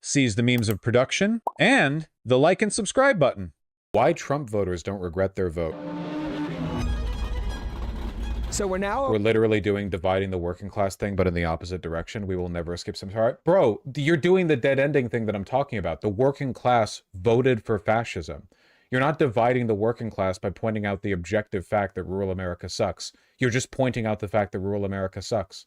sees the means of production, and the like and subscribe button. Why Trump voters don't regret their vote. So we're literally doing dividing the working class thing, but in the opposite direction. We will never escape some. Bro, you're doing the dead ending thing that I'm talking about. The working class voted for fascism. You're not dividing the working class by pointing out the objective fact that rural America sucks. You're just pointing out the fact that rural America sucks.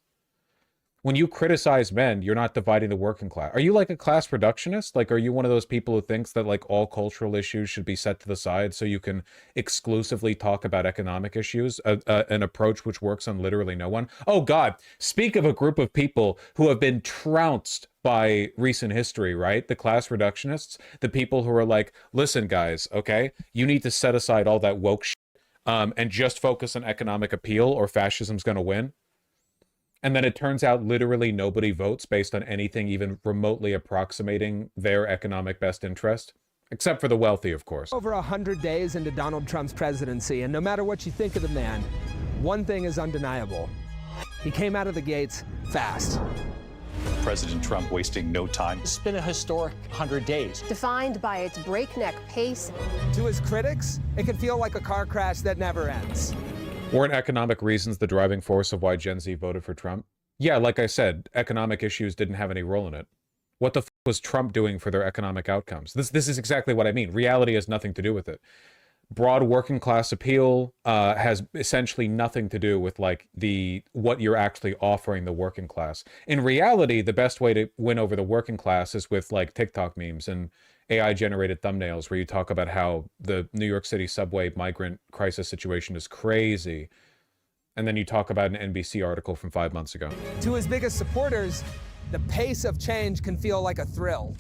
When you criticize men, you're not dividing the working class. Are you like a class reductionist? Like, are you one of those people who thinks that like all cultural issues should be set to the side so you can exclusively talk about economic issues? An approach which works on literally no one? Oh God, speak of a group of people who have been trounced by recent history, right? The class reductionists, the people who are like, listen guys, okay, you need to set aside all that woke shit and just focus on economic appeal or fascism's gonna win. And then it turns out literally nobody votes based on anything even remotely approximating their economic best interest. Except for the wealthy, of course. over 100 days into Donald Trump's presidency, and no matter what you think of the man, one thing is undeniable. He came out of the gates fast. President Trump wasting no time. It's been a historic 100 days. Defined by its breakneck pace. To his critics, it can feel like a car crash that never ends. Weren't economic reasons the driving force of why Gen Z voted for Trump? Yeah, like I said, economic issues didn't have any role in it. What the f was Trump doing for their economic outcomes? This is exactly what I mean. Reality has nothing to do with it. Broad working class appeal has essentially nothing to do with like what you're actually offering the working class. In reality, the best way to win over the working class is with like TikTok memes and AI generated thumbnails where you talk about how the New York City subway migrant crisis situation is crazy. And then you talk about an NBC article from 5 months ago. To his biggest supporters, the pace of change can feel like a thrill.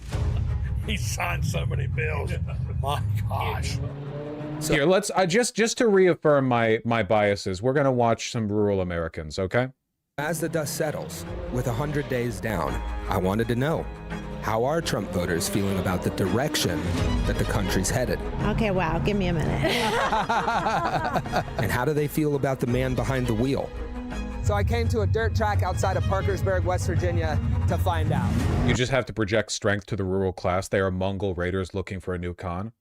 He signed so many bills. My gosh. So, here, let's just to reaffirm my biases, we're gonna watch some rural Americans, okay? As the dust settles, with 100 days down, I wanted to know, how are Trump voters feeling about the direction that the country's headed? Okay, wow, give me a minute. And how do they feel about the man behind the wheel? So I came to a dirt track outside of Parkersburg, West Virginia to find out. You just have to project strength to the rural class. They are Mongol raiders looking for a new Khan.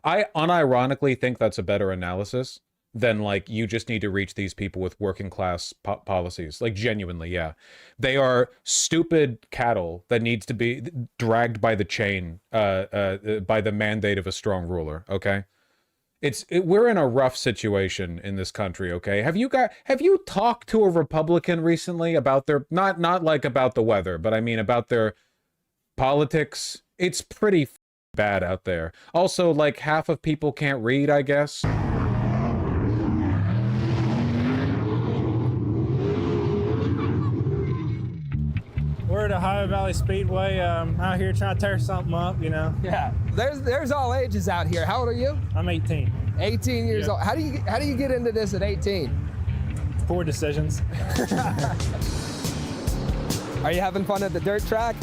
I unironically think that's a better analysis than like you just need to reach these people with working class policies. Like genuinely, yeah. They are stupid cattle that needs to be dragged by the chain by the mandate of a strong ruler, okay? We're in a rough situation in this country, okay? Have you talked to a Republican recently about their not like about the weather, but I mean about their politics? It's pretty bad out there. Also, like half of people can't read, I guess. We're at Ohio Valley Speedway, out here trying to tear something up, you know. Yeah, there's all ages out here. How old are you? I'm 18. 18 years old. How do you get into this at 18? Poor decisions. Are you having fun at the dirt track?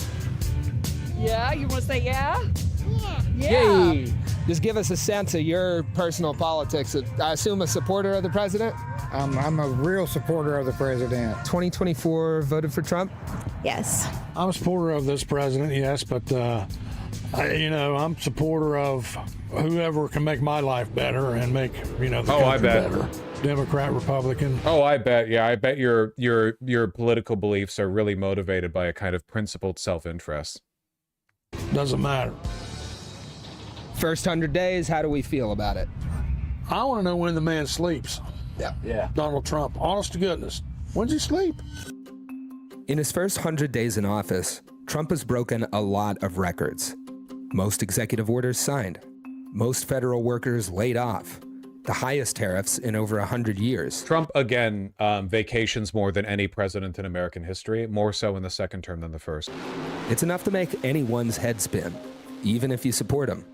Yeah, you want to say yeah? Yeah. Yay. Just give us a sense of your personal politics. I assume a supporter of the president? I'm a real supporter of the president. 2024 voted for Trump? Yes. I'm a supporter of this president, yes, but I'm a supporter of whoever can make my life better and make the country better. Democrat, Republican. Oh, I bet. Yeah, I bet your political beliefs are really motivated by a kind of principled self-interest. Doesn't matter. First 100 days, how do we feel about it? I want to know when the man sleeps. Yeah. Donald Trump, honest to goodness, when's he sleep? In his first 100 days in office, Trump has broken a lot of records. Most executive orders signed, most federal workers laid off, the highest tariffs in over 100 years. Trump, again, vacations more than any president in American history, more so in the second term than the first. It's enough to make anyone's head spin, even if you support him.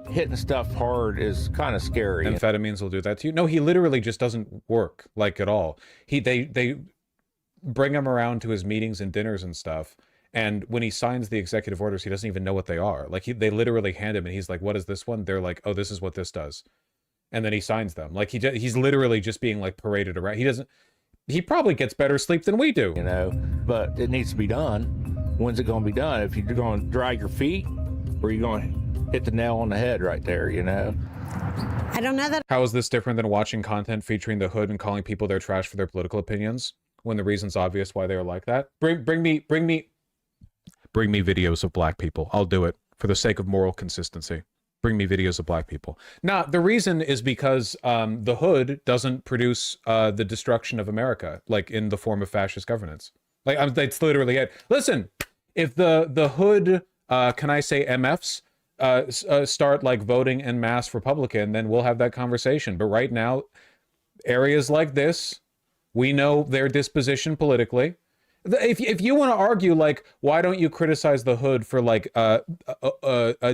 Hitting stuff hard is kind of scary. Amphetamines will do that to you. No, he literally just doesn't work, like, at all. They bring him around to his meetings and dinners and stuff, and when he signs the executive orders, he doesn't even know what they are. Like, they literally hand him, and he's like, what is this one? They're like, oh, this is what this does. And then he signs them. Like, he's literally just being, like, paraded around. He probably gets better sleep than we do. But it needs to be done. when's it going to be done? If you're going to drag your feet, or you're going to hit the nail on the head right there, you know? I don't know that. How is this different than watching content featuring the hood and calling people their trash for their political opinions when the reason's obvious why they are like that? Bring me videos of black people. I'll do it for the sake of moral consistency. Bring me videos of black people. Now, the reason is because the hood doesn't produce the destruction of America, like in the form of fascist governance. Like, that's literally it. Listen, if the hood, can I say MFs, start like voting en masse Republican, then we'll have that conversation. But right now, areas like this, we know their disposition politically. If you want to argue, like, why don't you criticize the hood for like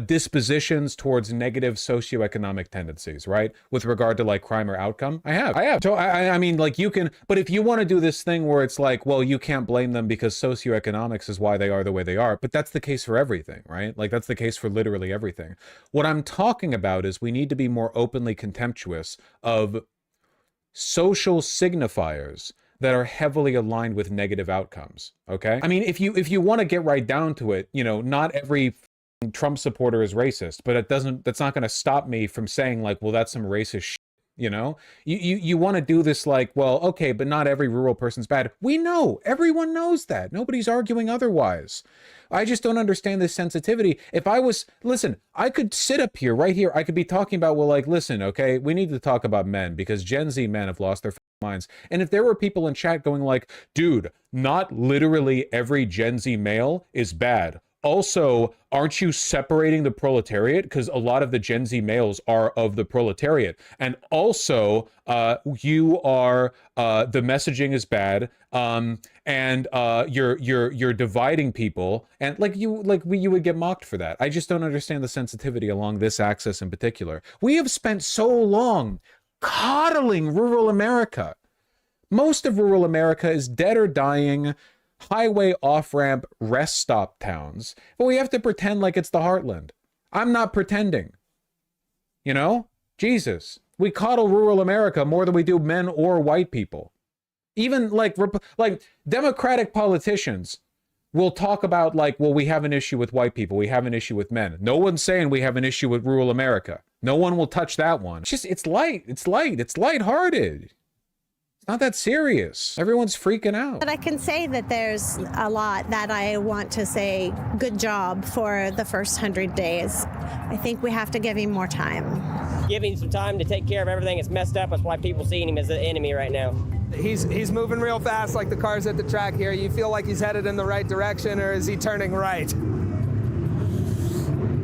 dispositions towards negative socioeconomic tendencies, right? With regard to like crime or outcome, I have. So I mean, like, you can, but if you want to do this thing where it's like, well, you can't blame them because socioeconomics is why they are the way they are, but that's the case for everything, right? Like, that's the case for literally everything. What I'm talking about is we need to be more openly contemptuous of social signifiers that are heavily aligned with negative outcomes, okay? I mean, if you want to get right down to it, you know, not every Trump supporter is racist, but that's not going to stop me from saying like, well, that's some racist shit, you know? You want to do this like, well, okay, but not every rural person's bad. We know, everyone knows that. Nobody's arguing otherwise. I just don't understand this sensitivity. If I was, listen, I could sit up here, right here, I could be talking about, well, like, listen, okay, we need to talk about men because Gen Z men have lost their minds. And if there were people in chat going like, dude, not literally every Gen Z male is bad. Also, aren't you separating the proletariat? Because a lot of the Gen Z males are of the proletariat. And also, you are, the messaging is bad. And you're dividing people. And you would get mocked for that. I just don't understand the sensitivity along this axis in particular. We have spent so long coddling rural America. Most of rural America is dead or dying, highway off-ramp rest stop towns, but we have to pretend like it's the heartland. I'm not pretending. You know? Jesus. We coddle rural America more than we do men or white people. Even like Democratic politicians will talk about like, well, we have an issue with white people, we have an issue with men. No one's saying we have an issue with rural America. No one will touch that one. It's just, it's lighthearted. It's not that serious. Everyone's freaking out. But I can say that there's a lot that I want to say good job for the first 100 days. I think we have to give him more time. Give him some time to take care of everything that's messed up. That's why people see him as the enemy right now. He's moving real fast like the cars at the track here. You feel like he's headed in the right direction, or is he turning right?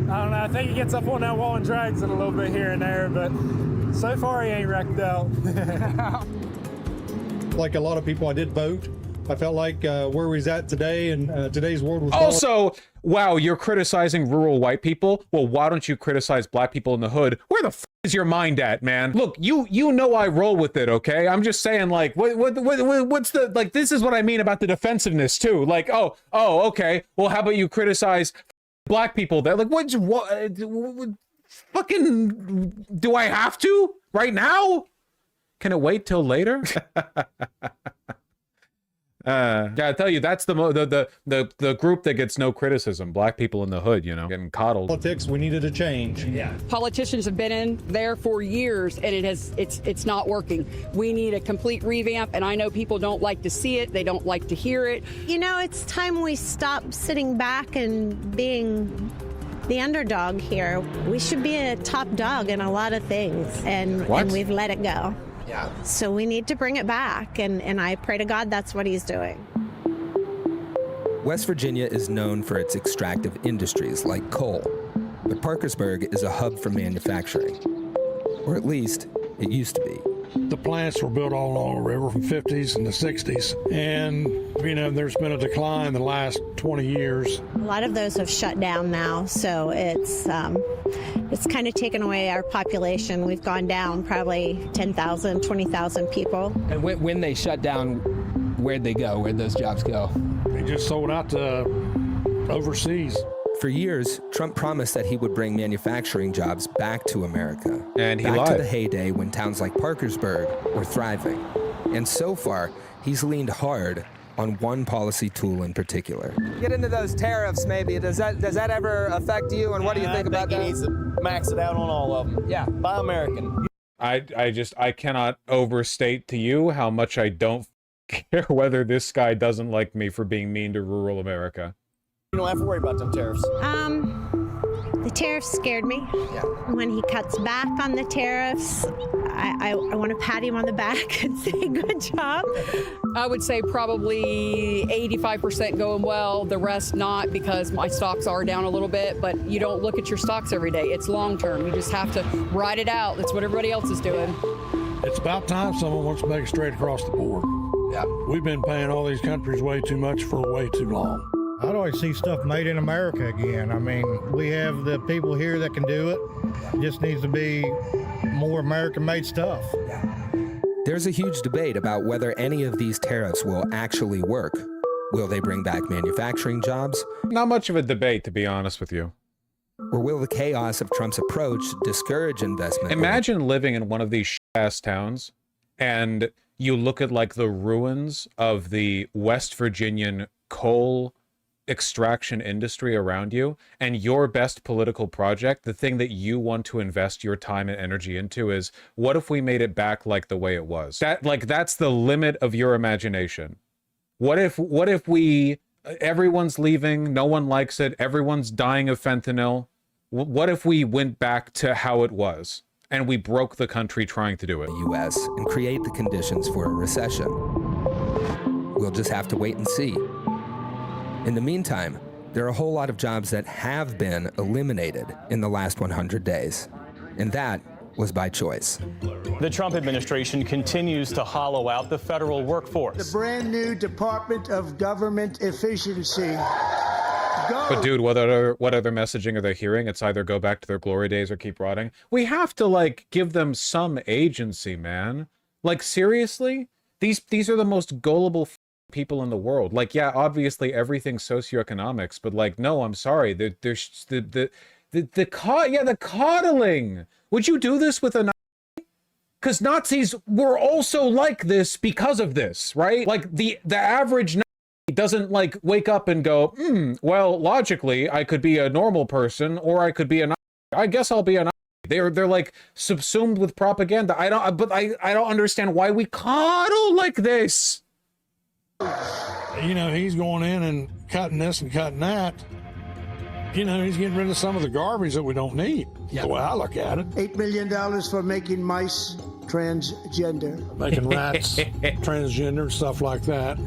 I don't know. I think he gets up on that wall and drags it a little bit here and there, but so far he ain't wrecked out. Like a lot of people, I did vote. I felt like where we's at today and today's world was also, wow, you're criticizing rural white people? Well, why don't you criticize black people in the hood? Where the f is your mind at, man? Look, you know I roll with it, okay? I'm just saying, like, what's the, like, this is what I mean about the defensiveness too. Like, oh, okay. Well, how about you criticize black people? That, like, what fucking, do I have to right now? Can it wait till later? Gotta tell you, that's the group that gets no criticism. Black people in the hood, you know, getting coddled. Politics, we needed a change. Yeah. Politicians have been in there for years, and it's not working. We need a complete revamp, and I know people don't like to see it. They don't like to hear it. You know, it's time we stop sitting back and being the underdog here. We should be a top dog in a lot of things, and we've let it go. Yeah. So we need to bring it back, and I pray to God that's what he's doing. West Virginia is known for its extractive industries like coal, but Parkersburg is a hub for manufacturing, or at least it used to be. The plants were built all along the river from 50s and the 60s, and you know there's been a decline the last 20 years. A lot of those have shut down now, so it's kind of taken away our population. We've gone down probably 10,000, 20,000 people. And when they shut down, where'd they go? Where'd those jobs go? They just sold out to overseas. For years, Trump promised that he would bring manufacturing jobs back to America. And he back lied. To the heyday when towns like Parkersburg were thriving. And so far, he's leaned hard on one policy tool in particular. Get into those tariffs, maybe. Does that ever affect you, and what do you think about that? He needs to max it out on all of them. Yeah. Buy American. I cannot overstate to you how much I don't care whether this guy doesn't like me for being mean to rural America. You don't have to worry about them tariffs. The tariffs scared me. Yeah. When he cuts back on the tariffs, I want to pat him on the back and say, good job. I would say probably 85% going well, the rest not, because my stocks are down a little bit, but you don't look at your stocks every day. It's long term. You just have to ride it out. That's what everybody else is doing. It's about time someone wants to make it straight across the board. Yeah. We've been paying all these countries way too much for way too long. I'd always see stuff made in America again. I mean, we have the people here that can do it. It just needs to be more American-made stuff. There's a huge debate about whether any of these tariffs will actually work. Will they bring back manufacturing jobs? Not much of a debate, to be honest with you. Or will the chaos of Trump's approach discourage investment? Imagine living in one of these shit-ass towns, and you look at like the ruins of the West Virginian coal extraction industry around you, and your best political project, the thing that you want to invest your time and energy into, is what if we made it back like the way it was? That's the limit of your imagination. What if everyone's leaving, no one likes it, everyone's dying of fentanyl? What if we went back to how it was and we broke the country trying to do it? The U.S. and create the conditions for a recession. We'll just have to wait and see. In the meantime, there are a whole lot of jobs that have been eliminated in the last 100 days, and that was by choice. The Trump administration continues to hollow out the federal workforce. The brand new Department of Government Efficiency. Go. But dude, what other messaging are they hearing? It's either go back to their glory days or keep rotting. We have to like give them some agency, man. Like seriously? These are the most gullible people in the world. Like, yeah, obviously everything's socioeconomics, but like, no, I'm sorry. There's the coddling. Would you do this with a Nazi? Because Nazis were also like this because of this, right? Like the average Nazi doesn't like wake up and go, well, logically, I could be a normal person or I could be a Nazi. I guess I'll be a Nazi. They're like subsumed with propaganda. I don't understand why we coddle like this. You know, he's going in and cutting this and cutting that. You know, he's getting rid of some of the garbage that we don't need. Yep. The way I look at it. $8 million for making mice transgender. Making rats transgender and stuff like that.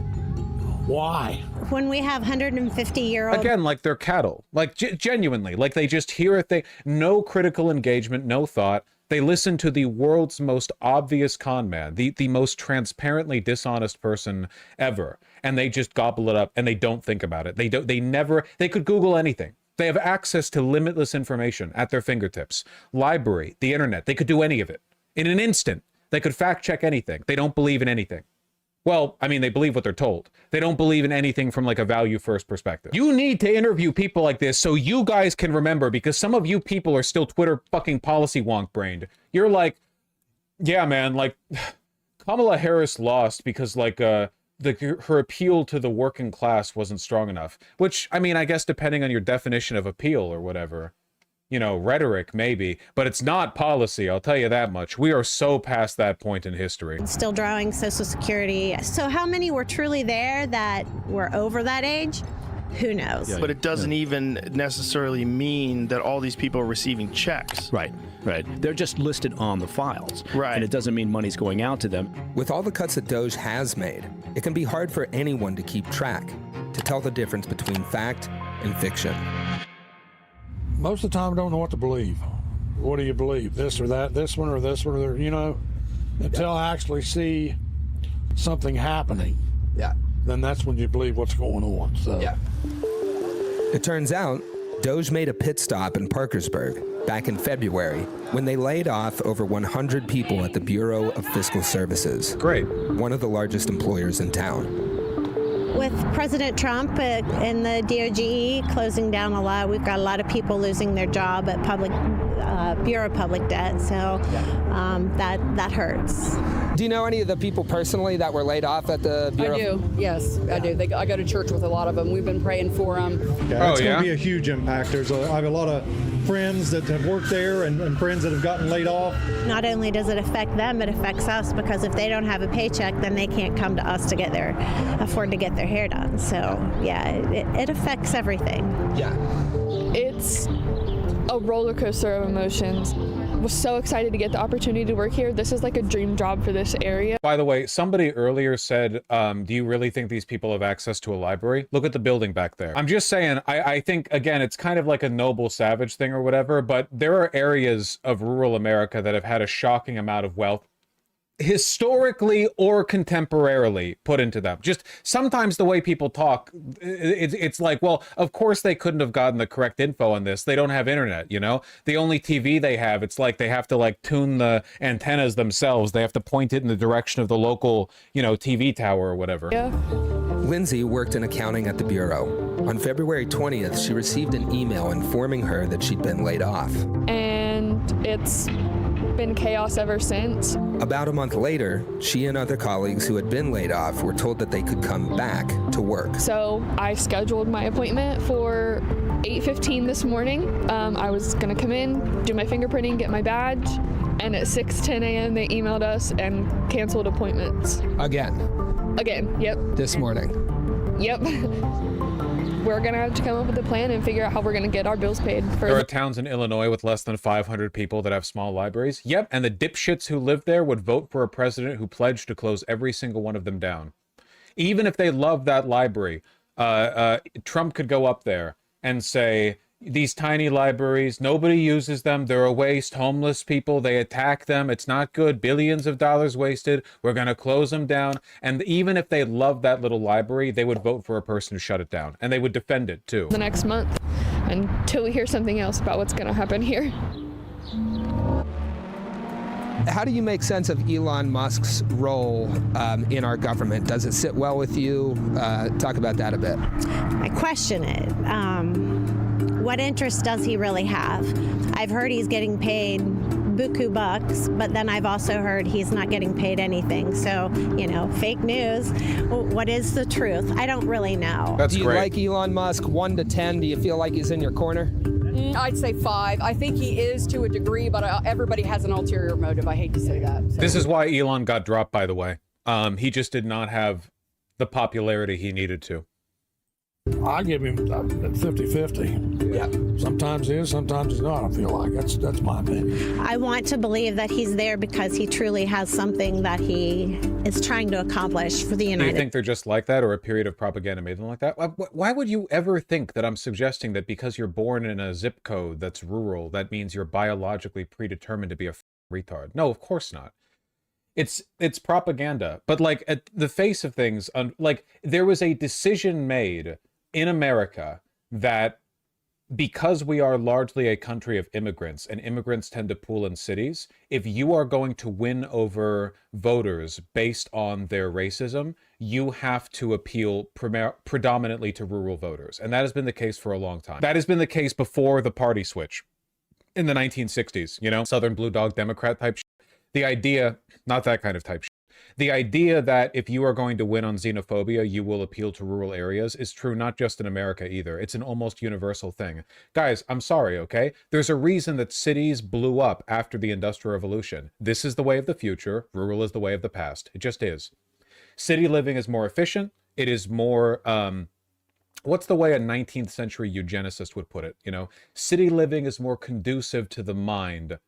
Why? When we have 150-year-old... Again, like they're cattle. Like, genuinely. Like, they just hear a thing. No critical engagement, no thought. They listen to the world's most obvious con man, the most transparently dishonest person ever, and they just gobble it up and they don't think about it. They could Google anything. They have access to limitless information at their fingertips. Library, the internet, they could do any of it. In an instant, they could fact check anything. They don't believe in anything. Well, I mean, they believe what they're told. They don't believe in anything from like a value-first perspective. You need to interview people like this so you guys can remember, because some of you people are still Twitter fucking policy wonk-brained. You're like, yeah, man, like, Kamala Harris lost because like her appeal to the working class wasn't strong enough. Which, I mean, I guess depending on your definition of appeal or whatever. You know, rhetoric maybe, but it's not policy, I'll tell you that much. We are so past that point in history. Still drawing Social Security. So how many were truly there that were over that age? Who knows? Yeah, but it doesn't even necessarily mean that all these people are receiving checks. Right. They're just listed on the files. Right. And it doesn't mean money's going out to them. With all the cuts that Doge has made, it can be hard for anyone to keep track, to tell the difference between fact and fiction. Most of the time, I don't know what to believe. What do you believe? This or that, this one or this one, or, you know, until I actually see something happening. Yeah. Then that's when you believe what's going on. So. Yeah. It turns out, Doge made a pit stop in Parkersburg back in February when they laid off over 100 people at the Bureau of Fiscal Services. Great. One of the largest employers in town. With President Trump and the DOGE closing down a lot, we've got a lot of people losing their job at Bureau of Public Debt, so that hurts. Do you know any of the people personally that were laid off at the Bureau? I do, yes, I do. I go to church with a lot of them. We've been praying for them. Yeah, it's going to be a huge impact. I have a lot of friends that have worked there and friends that have gotten laid off. Not only does it affect them, it affects us, because if they don't have a paycheck, then they can't come to us to afford to get their hair done. So yeah, it affects everything. Yeah. It's a roller coaster of emotions. Was so excited to get the opportunity to work here. This is like a dream job for this area. By the way, somebody earlier said, do you really think these people have access to a library? Look at the building back there. I'm just saying, I think, again, it's kind of like a noble savage thing or whatever, but there are areas of rural America that have had a shocking amount of wealth historically or contemporarily put into them. Just sometimes the way people talk, it's like, well, of course they couldn't have gotten the correct info on this. They don't have internet, you know? The only TV they have, it's like they have to like tune the antennas themselves. They have to point it in the direction of the local, you know, TV tower or whatever. Yeah. Lindsay worked in accounting at the Bureau. On February 20th, she received an email informing her that she'd been laid off. And it's been chaos ever since. About a month later, she and other colleagues who had been laid off were told that they could come back to work. So I scheduled my appointment for 8:15 this morning. I was gonna come in, do my fingerprinting, get my badge, and at 6:10 a.m. they emailed us and canceled appointments. Again, yep. This morning. Yep. We're gonna have to come up with a plan and figure out how we're gonna get our bills paid. There are towns in Illinois with less than 500 people that have small libraries. Yep, and the dipshits who live there would vote for a president who pledged to close every single one of them down. Even if they love that library, Trump could go up there and say, these tiny libraries, nobody uses them, they're a waste, homeless people, they attack them, it's not good, billions of dollars wasted, we're going to close them down. And even if they love that little library, they would vote for a person to shut it down, and they would defend it too. The next month, until we hear something else about what's going to happen here. How do you make sense of Elon Musk's role in our government? Does it sit well with you? Talk about that a bit. I question it. What interest does he really have? I've heard he's getting paid buku bucks, but then I've also heard he's not getting paid anything. So, you know, fake news. What is the truth? I don't really know. Do you like Elon Musk 1 to 10? Do you feel like he's in your corner? I'd say 5. I think he is to a degree, but everybody has an ulterior motive. I hate to say that. So. This is why Elon got dropped, by the way. He just did not have the popularity he needed to. I give him 50-50. Yeah. Sometimes he is, sometimes he's not. I feel like that's my opinion. I want to believe that he's there because he truly has something that he is trying to accomplish for the United States. Do you think they're just like that, or a period of propaganda made them like that? Why would you ever think that I'm suggesting that because you're born in a zip code that's rural, that means you're biologically predetermined to be a retard? No, of course not. It's propaganda. But like at the face of things, like there was a decision made in America that because we are largely a country of immigrants and immigrants tend to pool in cities, if you are going to win over voters based on their racism, you have to appeal predominantly to rural voters. And that has been the case for a long time. That has been the case before the party switch in the 1960s, you know, Southern Blue Dog Democrat type shit. The idea, not that kind of type shit. The idea that if you are going to win on xenophobia, you will appeal to rural areas is true not just in America either. It's an almost universal thing. Guys, I'm sorry, okay? There's a reason that cities blew up after the Industrial Revolution. This is the way of the future. Rural is the way of the past. It just is. City living is more efficient. It is more, what's the way a 19th century eugenicist would put it? You know, city living is more conducive to the mind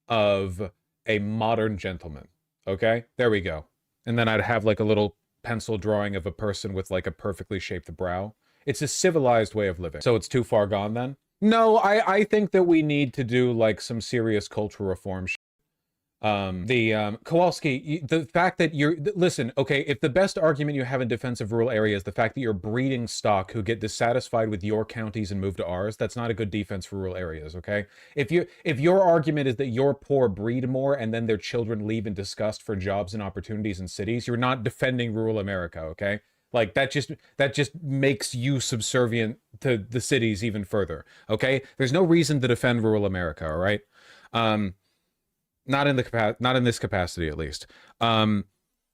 of a modern gentleman. Okay, there we go. And then I'd have like a little pencil drawing of a person with like a perfectly shaped brow. It's a civilized way of living. So it's too far gone then? No, I think that we need to do like some serious cultural reform. Kowalski, the fact that listen, okay, if the best argument you have in defense of rural areas, the fact that you're breeding stock who get dissatisfied with your counties and move to ours, that's not a good defense for rural areas, okay? If your argument is that your poor breed more and then their children leave in disgust for jobs and opportunities in cities, you're not defending rural America, okay? Like that just makes you subservient to the cities even further, okay? There's no reason to defend rural America, all right? Not in this capacity, at least.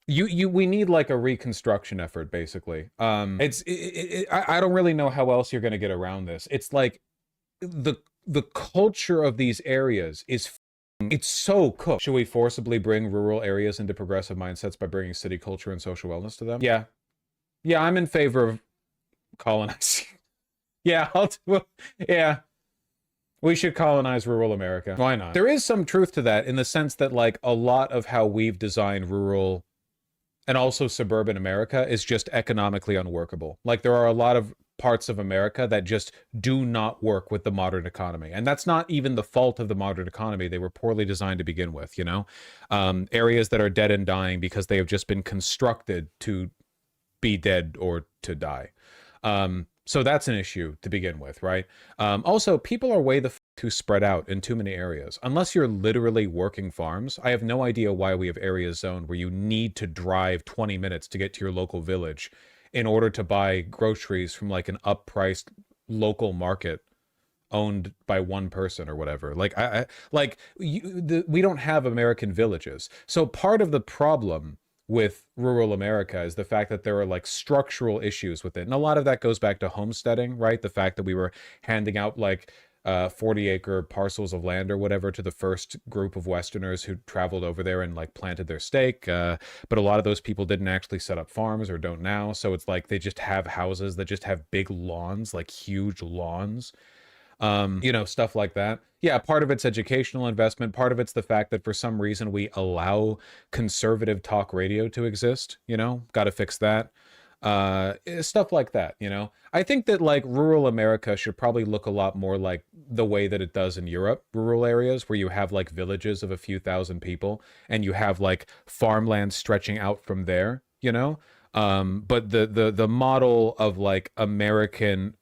We need like a reconstruction effort, basically. I don't really know how else you're going to get around this. It's like the culture of these areas is it's so cooked. Should we forcibly bring rural areas into progressive mindsets by bringing city culture and social wellness to them? Yeah, I'm in favor of colonizing. Yeah, yeah. We should colonize rural America. Why not? There is some truth to that in the sense that like a lot of how we've designed rural and also suburban America is just economically unworkable. Like there are a lot of parts of America that just do not work with the modern economy. And that's not even the fault of the modern economy. They were poorly designed to begin with, you know? Areas that are dead and dying because they have just been constructed to be dead or to die. So that's an issue to begin with, right? Also, people are way too spread out in too many areas. Unless you're literally working farms, I have no idea why we have areas zoned where you need to drive 20 minutes to get to your local village in order to buy groceries from like an up-priced local market owned by one person or whatever. Like, we don't have American villages. So part of the problem with rural America is the fact that there are like structural issues with it. And a lot of that goes back to homesteading, right? The fact that we were handing out like 40-acre parcels of land or whatever to the first group of Westerners who traveled over there and like planted their stake. But a lot of those people didn't actually set up farms or don't now. So it's like they just have houses that just have big lawns, like huge lawns. You know, stuff like that. Yeah, part of it's educational investment. Part of it's the fact that for some reason we allow conservative talk radio to exist, you know, got to fix that. Stuff like that, you know. I think that like rural America should probably look a lot more like the way that it does in Europe, rural areas where you have like villages of a few thousand people and you have like farmland stretching out from there, you know. But the model of like American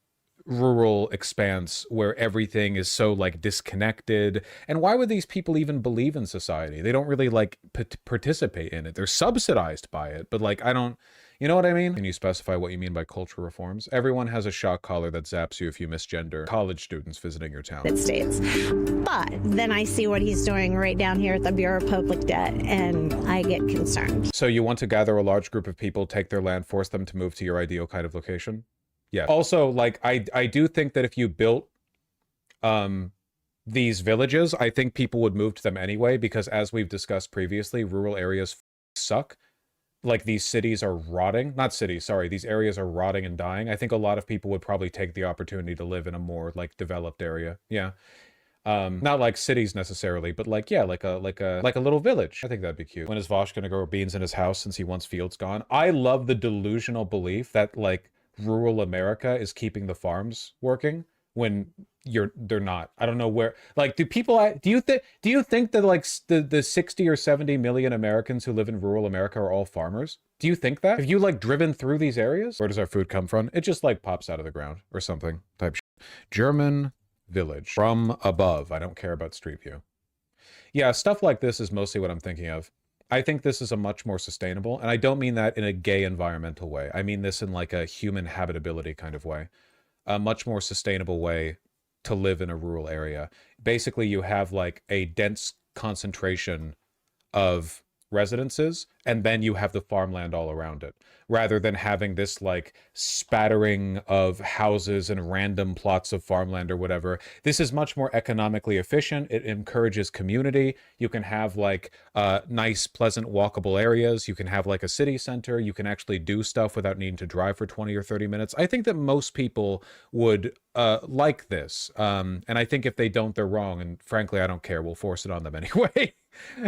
rural expanse where everything is so like disconnected, and why would these people even believe in society? They don't really like participate in it. They're subsidized by it, but like I don't, you know what I mean? Can you specify what you mean by cultural reforms? Everyone has a shock collar that zaps you if you misgender. College students visiting your town. States. But then I see what he's doing right down here at the Bureau of Public Debt, and I get concerned. So you want to gather a large group of people, take their land, force them to move to your ideal kind of location? Yeah. Also, like, I do think that if you built these villages, I think people would move to them anyway, because as we've discussed previously, rural areas suck. Like, these cities are rotting. Not cities, sorry. These areas are rotting and dying. I think a lot of people would probably take the opportunity to live in a more, like, developed area. Yeah. Not like cities necessarily, but like, yeah, like a little village. I think that'd be cute. When is Vaush gonna grow beans in his house since he wants fields gone? I love the delusional belief that, like, rural America is keeping the farms working when they're not. I don't know where, like, do you think that like the 60 or 70 million Americans who live in rural America are all farmers? Do you think that? Have you like driven through these areas? Where does our food come from? It just like pops out of the ground or something type shit. German village from above. I don't care about street view. Yeah, stuff like this is mostly what I'm thinking of. I think this is a much more sustainable, and I don't mean that in a gay environmental way. I mean this in like a human habitability kind of way. A much more sustainable way to live in a rural area. Basically, you have like a dense concentration of residences, and then you have the farmland all around it, rather than having this like spattering of houses and random plots of farmland or whatever. This is much more economically efficient. It encourages community. You can have like nice, pleasant, walkable areas. You can have like a city center. You can actually do stuff without needing to drive for 20 or 30 minutes. I think that most people would like this. And I think if they don't, they're wrong. And frankly, I don't care. We'll force it on them anyway.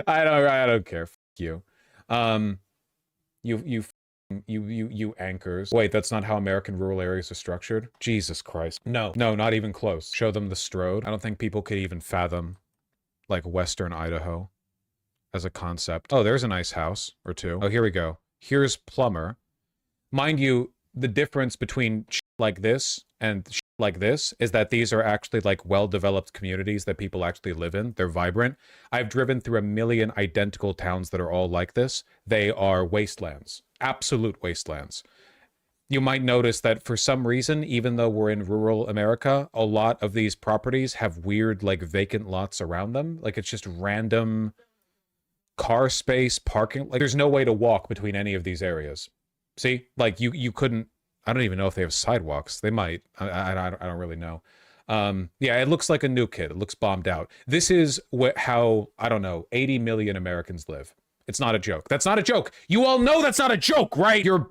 I don't care. You anchors. Wait, that's not how American rural areas are structured? Jesus Christ. No, not even close. Show them the Strode. I don't think people could even fathom like Western Idaho as a concept. Oh, there's a nice house or two. Oh, here we go. Here's Plumber. Mind you, the difference between like this and like this is that these are actually like well-developed communities that people actually live in. They're vibrant. I've driven through a million identical towns that are all like this. They are wastelands, absolute wastelands. You might notice that for some reason, even though we're in rural America, a lot of these properties have weird like vacant lots around them. Like it's just random car space, parking. Like, there's no way to walk between any of these areas. See, like you couldn't. I don't even know if they have sidewalks. They might. I don't really know. Yeah, it looks like a new kid. It looks bombed out. This is how, I don't know, 80 million Americans live. It's not a joke. That's not a joke. You all know that's not a joke, right? You're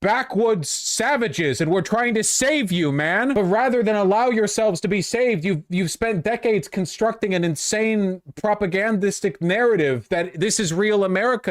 backwoods savages and we're trying to save you, man. But rather than allow yourselves to be saved, you've spent decades constructing an insane propagandistic narrative that this is real America.